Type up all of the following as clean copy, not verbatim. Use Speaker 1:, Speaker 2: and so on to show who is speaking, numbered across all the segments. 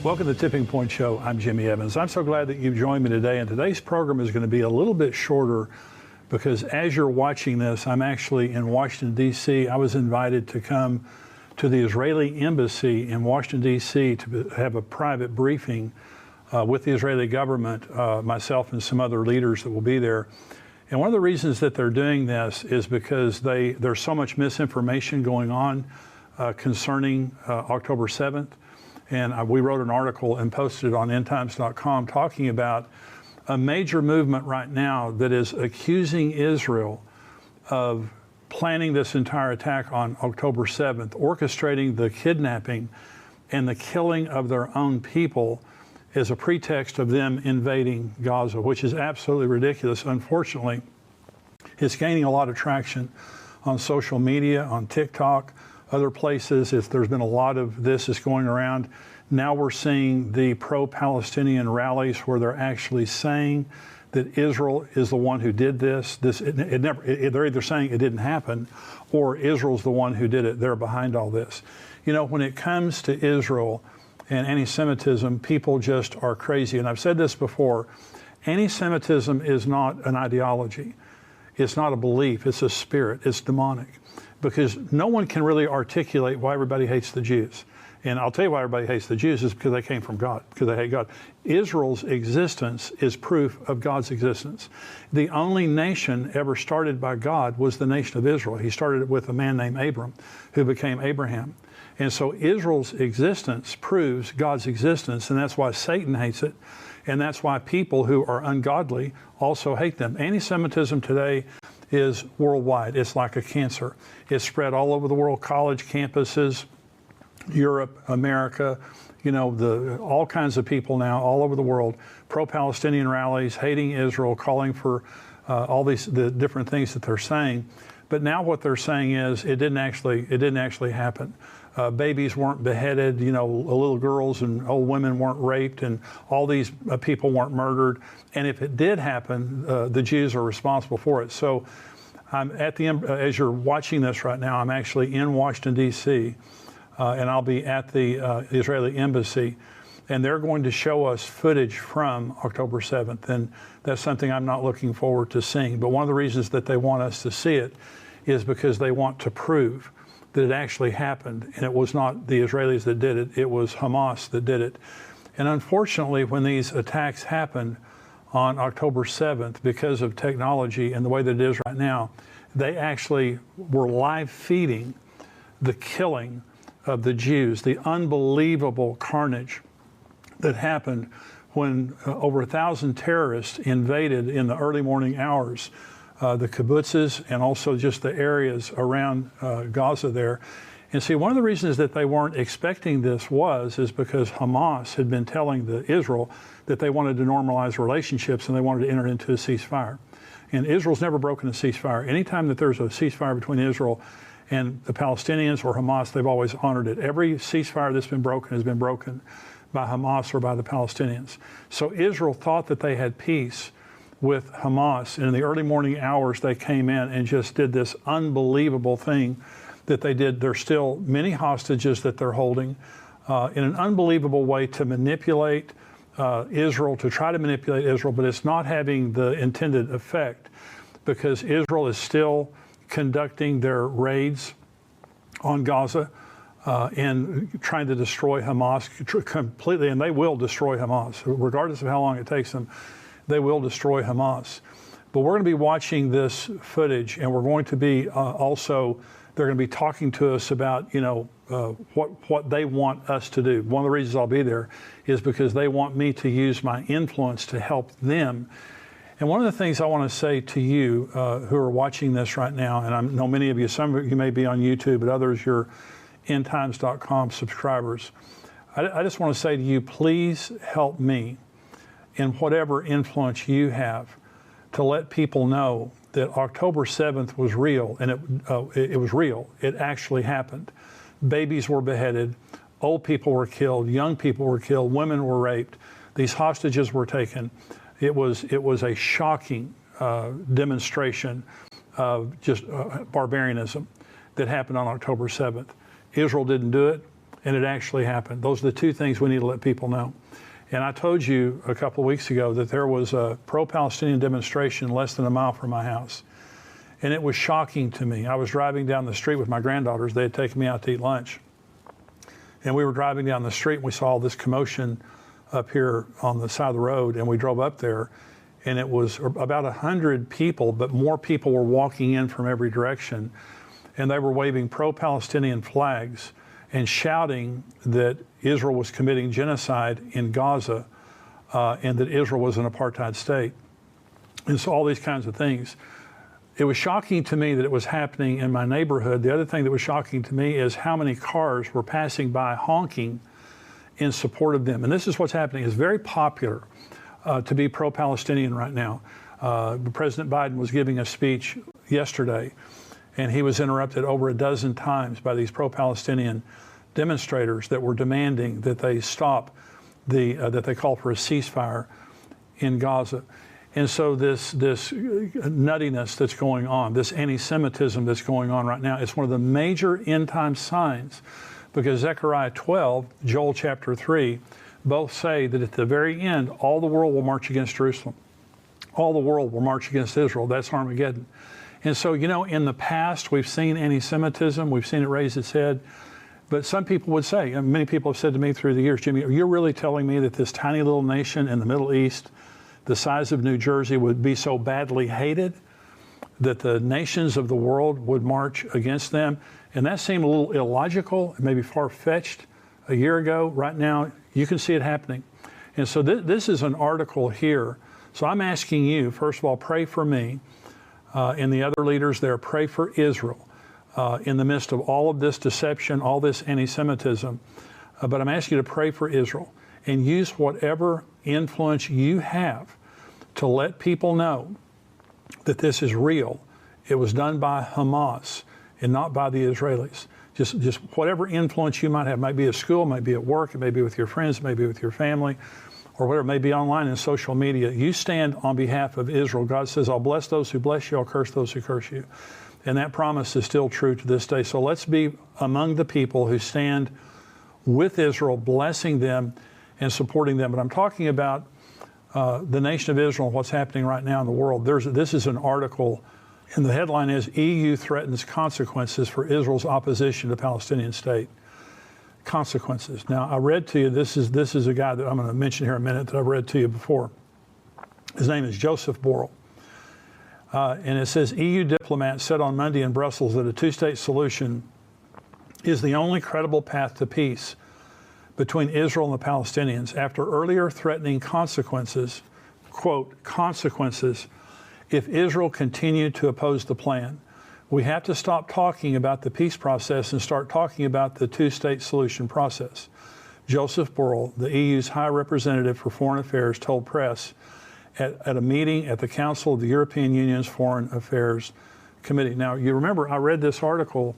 Speaker 1: Welcome to the Tipping Point Show. I'm Jimmy Evans. I'm so glad that you've joined me today, and today's program is going to be a little bit shorter because as you're watching this, I'm actually in Washington, D.C. I was invited to come to the Israeli embassy in Washington, D.C. to have a private briefing with the Israeli government, myself and some other leaders that will be there. And one of the reasons that they're doing this is because there's so much misinformation going on concerning October 7th. And we wrote an article and posted it on endtimes.com talking about a major movement right now that is accusing Israel of planning this entire attack on October 7th, orchestrating the kidnapping and the killing of their own people as a pretext of them invading Gaza, which is absolutely ridiculous. Unfortunately, it's gaining a lot of traction on social media, on TikTok, other places. There's been a lot of this is going around. Now we're seeing the pro-Palestinian rallies where they're actually saying that Israel is the one who did this. They're either saying it didn't happen or Israel's the one who did it. They're behind all this. You know, when it comes to Israel and anti-Semitism, people just are crazy. And I've said this before, anti-Semitism is not an ideology. It's not a belief. It's a spirit. It's demonic. Because no one can really articulate why everybody hates the Jews. And I'll tell you why everybody hates the Jews is because they came from God, because they hate God. Israel's existence is proof of God's existence. The only nation ever started by God was the nation of Israel. He started it with a man named Abram, who became Abraham. And so Israel's existence proves God's existence, and that's why Satan hates it. And that's why people who are ungodly also hate them. Anti-Semitism today is worldwide. It's like a cancer. It's spread all over the world, college campuses, Europe, America, you know, all kinds of people now all over the world, pro-Palestinian rallies, hating Israel, calling for all the different things that they're saying. But now what they're saying is it didn't actually happen. Babies weren't beheaded, you know, little girls and old women weren't raped, and all these people weren't murdered. And if it did happen, the Jews are responsible for it. So I'm as you're watching this right now, I'm actually in Washington, D.C., and I'll be at the Israeli embassy, and they're going to show us footage from October 7th, and that's something I'm not looking forward to seeing. But one of the reasons that they want us to see it is because they want to prove that it actually happened, and it was not the Israelis that did it, it was Hamas that did it. And unfortunately, when these attacks happened on October 7th, because of technology and the way that it is right now, they actually were live feeding the killing of the Jews, the unbelievable carnage that happened when over 1,000 terrorists invaded in the early morning hours the kibbutzes and also just the areas around Gaza there. And see, one of the reasons that they weren't expecting this is because Hamas had been telling Israel that they wanted to normalize relationships and they wanted to enter into a ceasefire. And Israel's never broken a ceasefire. Anytime that there's a ceasefire between Israel and the Palestinians or Hamas, they've always honored it. Every ceasefire that's been broken has been broken by Hamas or by the Palestinians. So Israel thought that they had peace with Hamas. And in the early morning hours, they came in and just did this unbelievable thing that they did. There's still many hostages that they're holding in an unbelievable way to manipulate Israel, to try to manipulate Israel, but it's not having the intended effect because Israel is still conducting their raids on Gaza and trying to destroy Hamas completely, and they will destroy Hamas. Regardless of how long it takes them, they will destroy Hamas. But we're going to be watching this footage, and we're going to be also, they're going to be talking to us about, you know, what they want us to do. One of the reasons I'll be there is because they want me to use my influence to help them. And one of the things I want to say to you who are watching this right now, and I know many of you, some of you may be on YouTube, but others, you're endtimes.com subscribers. I just want to say to you, please help me in whatever influence you have to let people know that October 7th was real, and it was real. It actually happened. Babies were beheaded, old people were killed, young people were killed, women were raped, these hostages were taken. It was a shocking demonstration of just barbarianism that happened on October 7th. Israel didn't do it. and it actually happened. Those are the two things we need to let people know. And I told you a couple of weeks ago that there was a pro-Palestinian demonstration less than a mile from my house. And it was shocking to me. I was driving down the street with my granddaughters. They had taken me out to eat lunch. And we were driving down the street and we saw this commotion up here on the side of the road, and we drove up there, and it was about 100 people, but more people were walking in from every direction, and they were waving pro-Palestinian flags and shouting that Israel was committing genocide in Gaza and that Israel was an apartheid state. And so all these kinds of things. It was shocking to me that it was happening in my neighborhood. The other thing that was shocking to me is how many cars were passing by honking in support of them. And this is what's happening. It's very popular to be pro-Palestinian right now. President Biden was giving a speech yesterday, and he was interrupted over a dozen times by these pro-Palestinian demonstrators that were demanding that they stop that they call for a ceasefire in Gaza. And so this nuttiness that's going on, this anti-Semitism that's going on right now, it's one of the major end-time signs, because Zechariah 12, Joel chapter 3, both say that at the very end, all the world will march against Jerusalem. All the world will march against Israel. That's Armageddon. And so, you know, in the past, we've seen anti-Semitism. We've seen it raise its head. But some people would say, and many people have said to me through the years, Jimmy, are you really telling me that this tiny little nation in the Middle East, the size of New Jersey, would be so badly hated that the nations of the world would march against them? And that seemed a little illogical, maybe far-fetched a year ago. Right now, you can see it happening. And so this is an article here. So I'm asking you, first of all, pray for me and the other leaders there. Pray for Israel in the midst of all of this deception, all this anti-Semitism. But I'm asking you to pray for Israel and use whatever influence you have to let people know that this is real. It was done by Hamas and not by the Israelis. Just whatever influence you might have. It might be at school, it might be at work, it may be with your friends, it may be with your family, or whatever. It may be online in social media. You stand on behalf of Israel. God says, I'll bless those who bless you, I'll curse those who curse you. And that promise is still true to this day. So let's be among the people who stand with Israel, blessing them and supporting them. But I'm talking about the nation of Israel and what's happening right now in the world. This is an article, and the headline is, EU threatens consequences for Israel's opposition to Palestinian state. Consequences. Now, I read to you, this is a guy that I'm going to mention here in a minute that I've read to you before. His name is Joseph Borrell. And it says, EU diplomats said on Monday in Brussels that a two-state solution is the only credible path to peace between Israel and the Palestinians after earlier threatening consequences, quote, consequences, if Israel continued to oppose the plan. We have to stop talking about the peace process and start talking about the two-state solution process. Joseph Borrell, the EU's High Representative for Foreign Affairs, told press at a meeting at the Council of the European Union's Foreign Affairs Committee. Now, you remember I read this article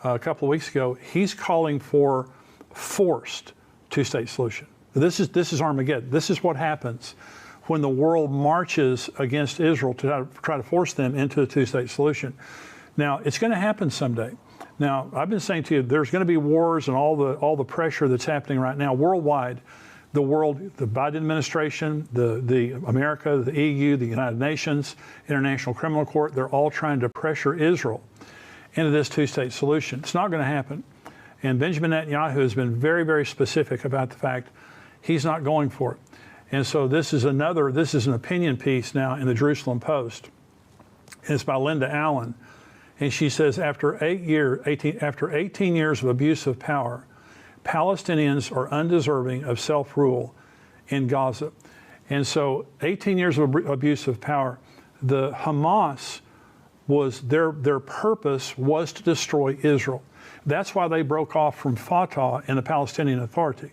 Speaker 1: a couple of weeks ago. He's calling for forced two-state solution. This is Armageddon. This is what happens when the world marches against Israel to try to force them into a two-state solution. Now, it's going to happen someday. Now, I've been saying to you, there's going to be wars and all the pressure that's happening right now worldwide. The world, the Biden administration, the America, the EU, the United Nations, International Criminal Court, they're all trying to pressure Israel into this two-state solution. It's not going to happen. And Benjamin Netanyahu has been very, very specific about the fact he's not going for it. And so this is an opinion piece now in the Jerusalem Post. And it's by Linda Allen. And she says, after 18 years of abuse of power, Palestinians are undeserving of self-rule in Gaza. And so 18 years of abuse of power, the Hamas was, their purpose was to destroy Israel. That's why they broke off from Fatah and the Palestinian Authority.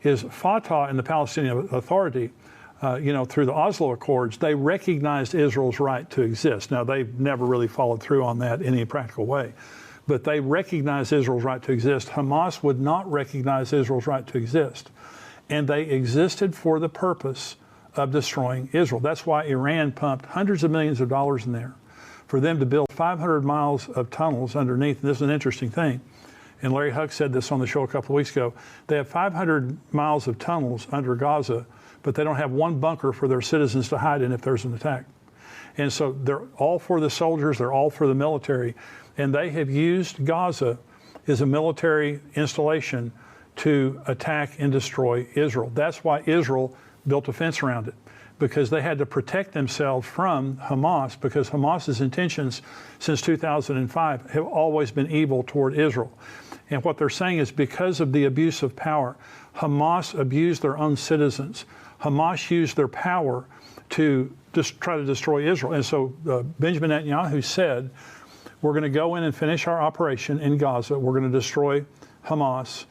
Speaker 1: Is Fatah and the Palestinian Authority, through the Oslo Accords, they recognized Israel's right to exist. Now, they've never really followed through on that in any practical way. But they recognized Israel's right to exist. Hamas would not recognize Israel's right to exist. And they existed for the purpose of destroying Israel. That's why Iran pumped hundreds of millions of dollars in there for them to build 500 miles of tunnels underneath. And this is an interesting thing. and Larry Huck said this on the show a couple of weeks ago, they have 500 miles of tunnels under Gaza, but they don't have one bunker for their citizens to hide in if there's an attack. And so they're all for the soldiers, they're all for the military, and they have used Gaza as a military installation to attack and destroy Israel. That's why Israel built a fence around it, because they had to protect themselves from Hamas, because Hamas's intentions since 2005 have always been evil toward Israel. And what they're saying is because of the abuse of power, Hamas abused their own citizens. Hamas used their power to just try to destroy Israel. And so Benjamin Netanyahu said, we're going to go in and finish our operation in Gaza. We're going to destroy Hamas,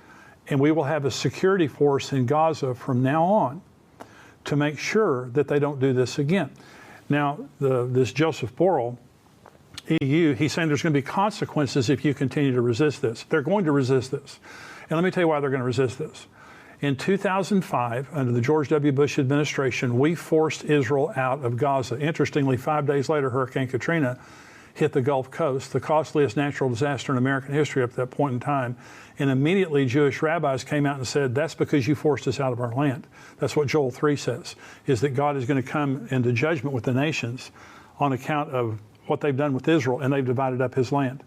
Speaker 1: and we will have a security force in Gaza from now on to make sure that they don't do this again. Now, this Joseph Borrell, EU, he's saying there's going to be consequences if you continue to resist this. They're going to resist this. And let me tell you why they're going to resist this. In 2005, under the George W. Bush administration, we forced Israel out of Gaza. Interestingly, 5 days later, Hurricane Katrina hit the Gulf Coast, the costliest natural disaster in American history up to that point in time. And immediately Jewish rabbis came out and said, that's because you forced us out of our land. That's what Joel 3 says, is that God is going to come into judgment with the nations on account of what they've done with Israel, and they've divided up his land.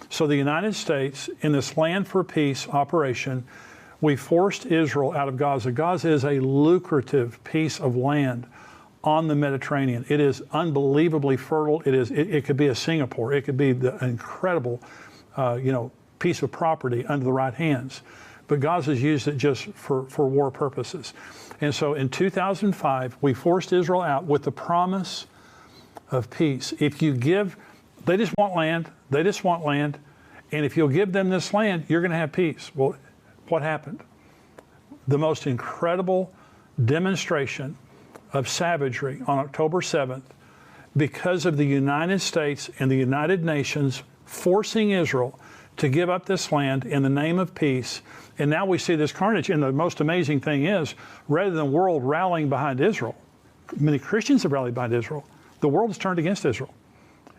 Speaker 1: So the United States, in this Land for Peace operation, we forced Israel out of Gaza. Gaza is a lucrative piece of land on the Mediterranean. It is unbelievably fertile. It could be a Singapore. It could be the incredible, piece of property under the right hands. But Gaza's used it just for war purposes. And so in 2005, we forced Israel out with the promise of peace. If you give, they just want land. They just want land. And if you'll give them this land, you're going to have peace. Well, what happened? The most incredible demonstration of savagery on October 7th, because of the United States and the United Nations forcing Israel to give up this land in the name of peace. And now we see this carnage. And the most amazing thing is, rather than the world rallying behind Israel, many Christians have rallied behind Israel. The world has turned against Israel.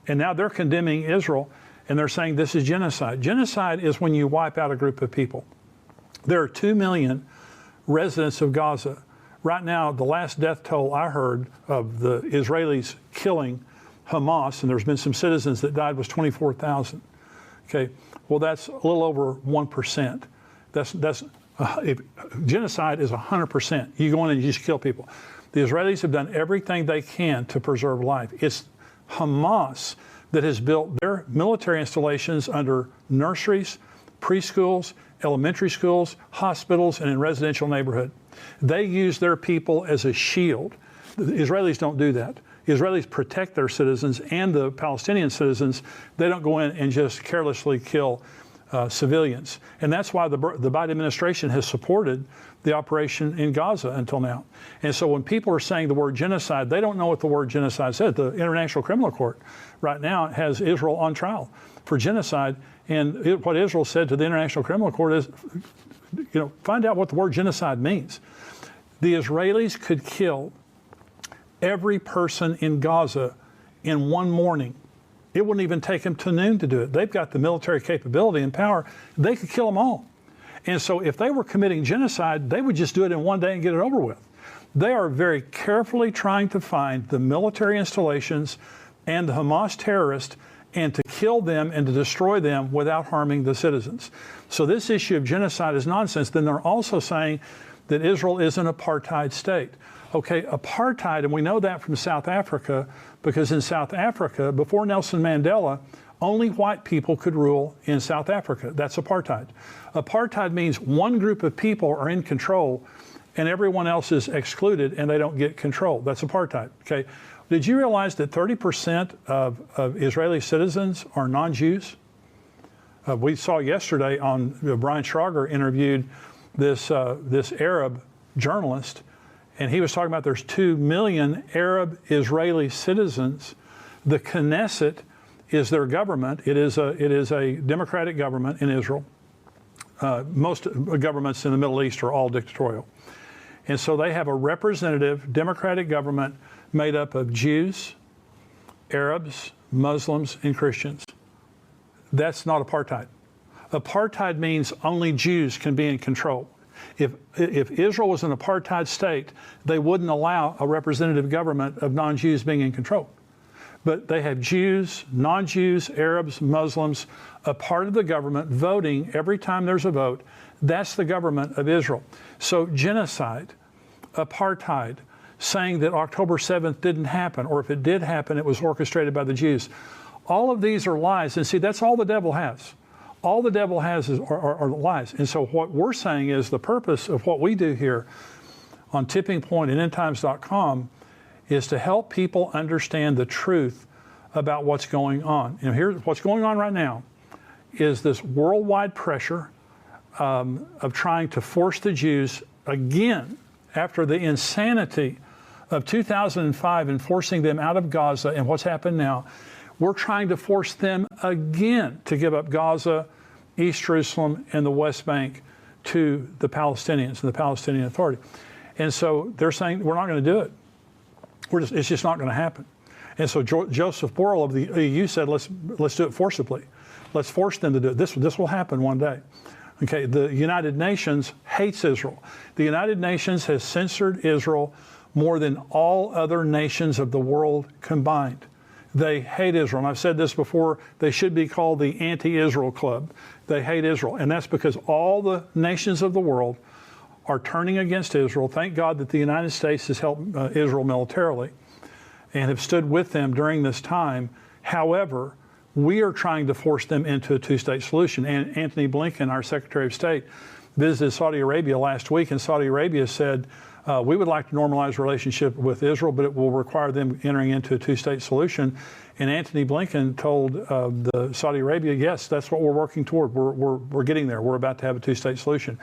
Speaker 1: And now they're condemning Israel, and they're saying this is genocide. Genocide is when you wipe out a group of people. There are 2 million residents of Gaza. Right now, the last death toll I heard of the Israelis killing Hamas, and there's been some citizens that died, was 24,000. Okay, well, that's a little over 1%. Genocide is 100%. You go in and you just kill people. The Israelis have done everything they can to preserve life. It's Hamas that has built their military installations under nurseries, preschools, elementary schools, hospitals, and in residential neighborhood. They use their people as a shield. The Israelis don't do that. The Israelis protect their citizens and the Palestinian citizens. They don't go in and just carelessly kill civilians. And that's why the Biden administration has supported the operation in Gaza until now. And so when people are saying the word genocide, they don't know what the word genocide says. The International Criminal Court right now has Israel on trial for genocide. And what Israel said to the International Criminal Court is, find out what the word genocide means. The Israelis could kill every person in Gaza in one morning. It wouldn't even take them to noon to do it. They've got the military capability and power. They could kill them all. And so if they were committing genocide, they would just do it in one day and get it over with. They are very carefully trying to find the military installations and the Hamas terrorists and to kill them and to destroy them without harming the citizens. So this issue of genocide is nonsense. Then they're also saying that Israel is an apartheid state. Okay, apartheid, and we know that from South Africa, because in South Africa, before Nelson Mandela, only white people could rule in South Africa. That's apartheid. Apartheid means one group of people are in control and everyone else is excluded and they don't get control. That's apartheid. Okay. Did you realize that 30% of Israeli citizens are non-Jews? We saw yesterday on Brian Schrager interviewed this Arab journalist, and he was talking about there's 2 million Arab Israeli citizens. The Knesset is their government. It is a democratic government in Israel. Most governments in the Middle East are all dictatorial. And so they have a representative democratic government made up of Jews, Arabs, Muslims, and Christians. That's not apartheid. Apartheid means only Jews can be in control. If Israel was an apartheid state, they wouldn't allow a representative government of non-Jews being in control. But they have Jews, non-Jews, Arabs, Muslims, a part of the government voting every time there's a vote. That's the government of Israel. So genocide, apartheid, saying that October 7th didn't happen, or if it did happen, it was orchestrated by the Jews. All of these are lies. And see, that's all the devil has. All the devil has are lies. And so what we're saying is the purpose of what we do here on Tipping Point and endtimes.com is to help people understand the truth about what's going on. And here's what's going on right now is this worldwide pressure of trying to force the Jews again after the insanity of 2005 and forcing them out of Gaza and what's happened now. We're trying to force them again to give up Gaza, East Jerusalem, and the West Bank to the Palestinians and the Palestinian Authority. And so they're saying we're not going to do it. It's just not going to happen. And so Joseph Borrell of the EU said, let's do it forcibly. Let's force them to do it. This will happen one day. Okay, the United Nations hates Israel. The United Nations has censored Israel more than all other nations of the world combined. They hate Israel. And I've said this before, they should be called the anti-Israel club. They hate Israel. And that's because all the nations of the world are turning against Israel. Thank God that the United States has helped Israel militarily and have stood with them during this time. However, we are trying to force them into a two-state solution. And Antony Blinken, our Secretary of State, visited Saudi Arabia last week, and Saudi Arabia said, we would like to normalize relationship with Israel, but it will require them entering into a two-state solution. And Antony Blinken told the Saudi Arabia, yes, that's what we're working toward. We're getting there. We're about to have a two-state solution.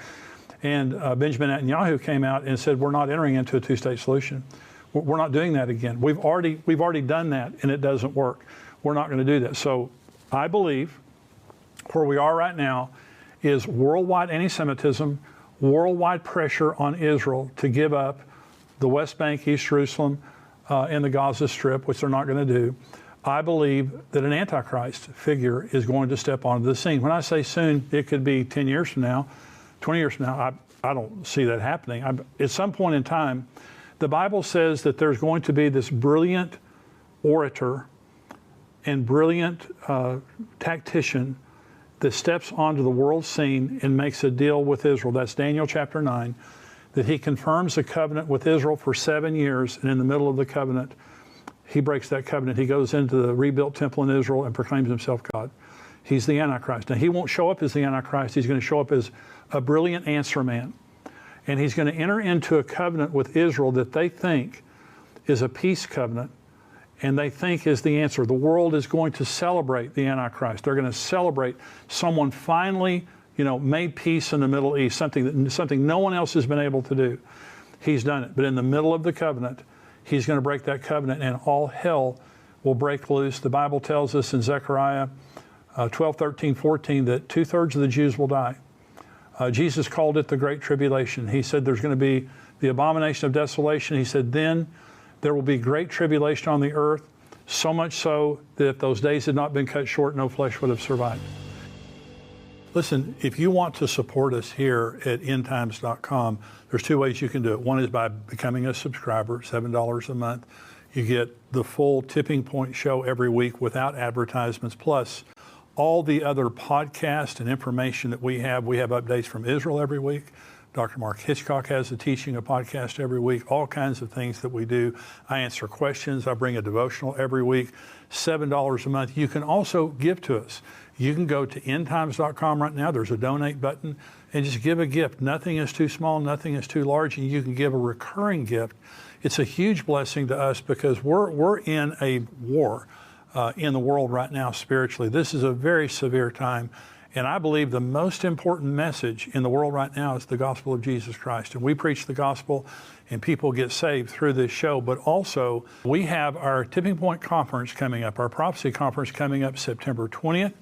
Speaker 1: And Benjamin Netanyahu came out and said, we're not entering into a two-state solution. We're not doing that again. We've already done that, and it doesn't work. We're not going to do that. So I believe where we are right now is worldwide anti-Semitism, worldwide pressure on Israel to give up the West Bank, East Jerusalem, and the Gaza Strip, which they're not going to do. I believe that an Antichrist figure is going to step onto the scene. When I say soon, it could be 10 years from now, 20 years from now. I don't see that happening. At some point in time, the Bible says that there's going to be this brilliant orator and brilliant tactician that steps onto the world scene and makes a deal with Israel. That's Daniel chapter 9, that he confirms a covenant with Israel for 7 years, and in the middle of the covenant, he breaks that covenant. He goes into the rebuilt temple in Israel and proclaims himself God. He's the Antichrist. Now, he won't show up as the Antichrist. He's going to show up as a brilliant answer man. And he's going to enter into a covenant with Israel that they think is a peace covenant, and they think is the answer. The world is going to celebrate the Antichrist. They're going to celebrate someone finally, made peace in the Middle East, something no one else has been able to do. He's done it. But in the middle of the covenant, he's going to break that covenant, and all hell will break loose. The Bible tells us in Zechariah 12, 13, 14 that 2/3 of the Jews will die. Jesus called it the Great Tribulation. He said there's going to be the abomination of desolation. He said then there will be great tribulation on the earth, so much so that if those days had not been cut short, no flesh would have survived. Listen, if you want to support us here at endtimes.com, there's two ways you can do it. One is by becoming a subscriber, $7 a month. You get the full Tipping Point show every week without advertisements, plus all the other podcasts and information that we have. We have updates from Israel every week. Dr. Mark Hitchcock has a teaching, a podcast every week, all kinds of things that we do. I answer questions. I bring a devotional every week, $7 a month. You can also give to us. You can go to endtimes.com right now. There's a donate button, and just give a gift. Nothing is too small, nothing is too large, and you can give a recurring gift. It's a huge blessing to us because we're in a war in the world right now spiritually. This is a very severe time. And I believe the most important message in the world right now is the gospel of Jesus Christ. And we preach the gospel and people get saved through this show. But also, we have our Tipping Point Conference coming up, our Prophecy Conference coming up September 20th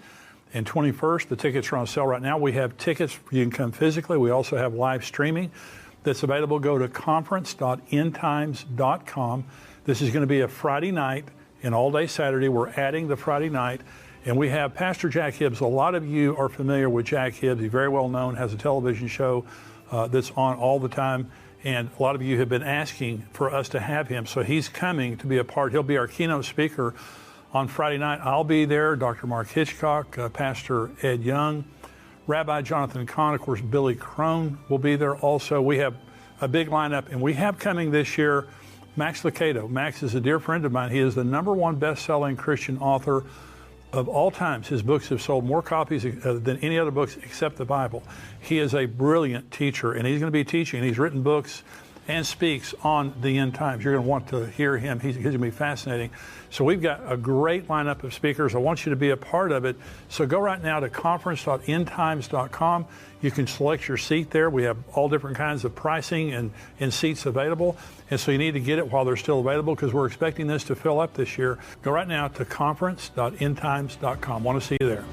Speaker 1: and 21st. The tickets are on sale right now. We have tickets. You can come physically. We also have live streaming that's available. Go to conference.endtimes.com. This is going to be a Friday night and all day Saturday. We're adding the Friday night. And we have Pastor Jack Hibbs. A lot of you are familiar with Jack Hibbs. He's very well known, has a television show that's on all the time. And a lot of you have been asking for us to have him. So he's coming to be a part. He'll be our keynote speaker on Friday night. I'll be there. Dr. Mark Hitchcock, Pastor Ed Young, Rabbi Jonathan Kahn, of course, Billy Crone will be there also. We have a big lineup. And we have coming this year Max Lucado. Max is a dear friend of mine. He is the #1 best-selling Christian author of all times. His books have sold more copies than any other books except the Bible. He is a brilliant teacher, and he's going to be teaching. He's written books and speaks on the end times. You're going to want to hear him. He's going to be fascinating. So we've got a great lineup of speakers. I want you to be a part of it. So go right now to conference.endtimes.com. You can select your seat there. We have all different kinds of pricing and seats available. And so you need to get it while they're still available, because we're expecting this to fill up this year. Go right now to conference.endtimes.com. Want to see you there.